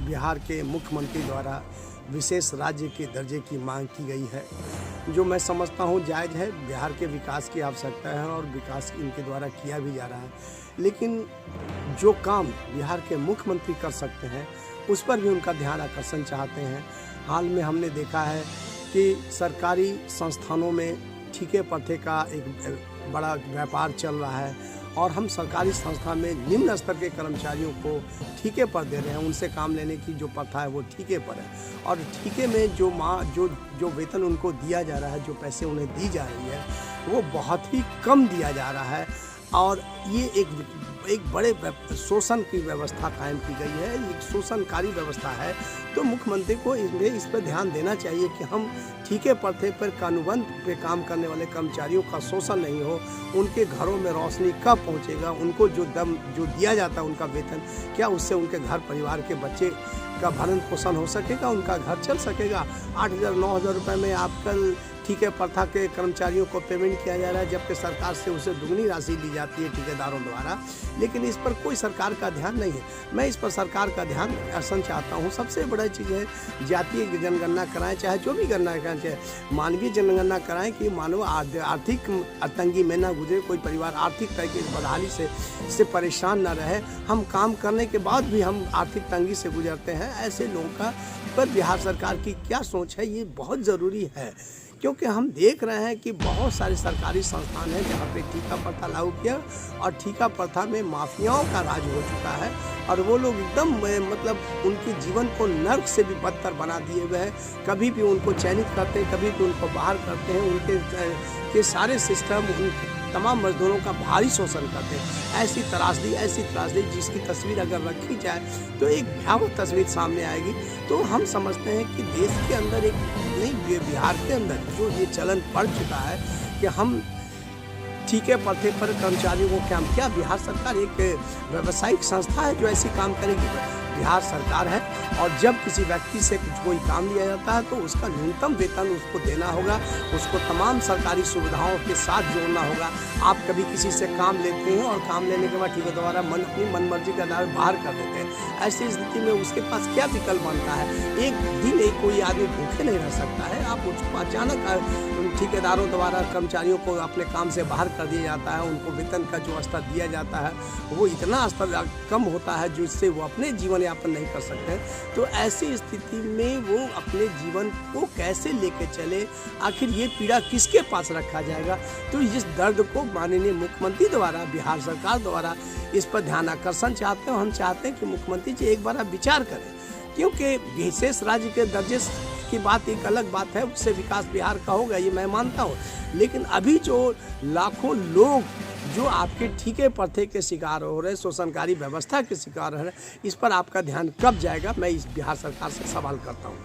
बिहार के मुख्यमंत्री द्वारा विशेष राज्य के दर्जे की मांग की गई है, जो मैं समझता हूँ जायज़ है। बिहार के विकास की आवश्यकता है और विकास इनके द्वारा किया भी जा रहा है, लेकिन जो काम बिहार के मुख्यमंत्री कर सकते हैं उस पर भी उनका ध्यान आकर्षण चाहते हैं। हाल में हमने देखा है कि सरकारी संस्थानों में ठीके प्रथा का एक बड़ा व्यापार चल रहा है और हम सरकारी संस्था में निम्न स्तर के कर्मचारियों को ठीके पर दे रहे हैं। उनसे काम लेने की जो प्रथा है वो ठीके पर है और ठीके में जो वेतन उनको दिया जा रहा है, जो पैसे उन्हें दी जा रही है, वो बहुत ही कम दिया जा रहा है और ये एक बड़े शोषण की व्यवस्था कायम की गई है, एक शोषणकारी व्यवस्था है। तो मुख्यमंत्री को इस पर ध्यान देना चाहिए कि हम ठीके प्रथा पर अनुबंध पे काम करने वाले कर्मचारियों का शोषण नहीं हो, उनके घरों में रोशनी कब पहुंचेगा, उनको जो दिया जाता है उनका वेतन, क्या उससे उनके घर परिवार के बच्चे का भरण पोषण हो सकेगा, उनका घर चल सकेगा। 8,000 9,000 रुपये में आजकल ठीके प्रथा के कर्मचारियों को पेमेंट किया जा रहा है, जबकि सरकार से उसे दुगनी राशि ली जाती है ठेकेदारों द्वारा, लेकिन इस पर कोई सरकार का ध्यान नहीं है। मैं इस पर सरकार का ध्यान आकर्षण चाहता हूँ। सबसे बड़ा चीज़ है जातीय जनगणना कराएं, चाहे जो भी गणना कराएं, चाहे मानवीय जनगणना कराएं कि मानव आर्थिक तंगी में ना गुजरे, कोई परिवार आर्थिक तरह की बदहाली से परेशान ना रहे। हम काम करने के बाद भी हम आर्थिक तंगी से गुजरते हैं, ऐसे लोगों का पर बिहार सरकार की क्या सोच है, ये बहुत ज़रूरी है। क्योंकि हम देख रहे हैं कि बहुत सारे सरकारी संस्थान हैं जहाँ पे ठीका प्रथा लागू किया और ठीका प्रथा में माफियाओं का राज हो चुका है और वो लोग एकदम मतलब उनके जीवन को नर्क से भी बदतर बना दिए हुए हैं। कभी भी उनको चयनित करते हैं, कभी भी उनको बाहर करते हैं, उनके सारे सिस्टम तमाम मजदूरों का भारी शोषण करते हैं। ऐसी त्रासदी जिसकी तस्वीर अगर रखी जाए तो एक भयावह तस्वीर सामने आएगी। तो हम समझते हैं कि देश के अंदर एक नहीं, बिहार के अंदर जो ये चलन पड़ चुका है कि हम ठीके प्रथा पर कर्मचारियों को क्या बिहार सरकार एक व्यावसायिक संस्था है जो ऐसी काम करेगी? बिहार सरकार है और जब किसी व्यक्ति से कोई काम लिया जाता है तो उसका न्यूनतम वेतन उसको देना होगा, उसको तमाम सरकारी सुविधाओं के साथ जोड़ना होगा। आप कभी किसी से काम लेते हैं और काम लेने के बाद ठीके द्वारा अपनी मनमर्जी के आधार बाहर कर देते हैं। ऐसी स्थिति में उसके पास क्या विकल्प बनता है? एक दिन एक कोई आदमी भूखे नहीं रह सकता है। आप उसको अचानक ठेकेदारों द्वारा कर्मचारियों को अपने काम से बाहर कर दिया जाता है, उनको वेतन का जो स्तर दिया जाता है वो इतना स्तर कम होता है जिससे वो अपने जीवन यापन नहीं कर सकते। तो ऐसी स्थिति में वो अपने जीवन को कैसे लेके चले, आखिर ये पीड़ा किसके पास रखा जाएगा? तो इस दर्द को माननीय मुख्यमंत्री द्वारा, बिहार सरकार द्वारा इस पर ध्यान आकर्षण चाहते हैं। हम चाहते हैं कि मुख्यमंत्री जी एक बार विचार करें, क्योंकि विशेष राज्य के दर्जे की बात एक अलग बात है, उससे विकास बिहार का होगा, ये मैं मानता हूँ। लेकिन अभी जो लाखों लोग जो आपके ठीके प्रथा के शिकार हो रहे, शोषणकारी व्यवस्था के शिकार हो रहे, इस पर आपका ध्यान कब जाएगा? मैं इस बिहार सरकार से सवाल करता हूँ।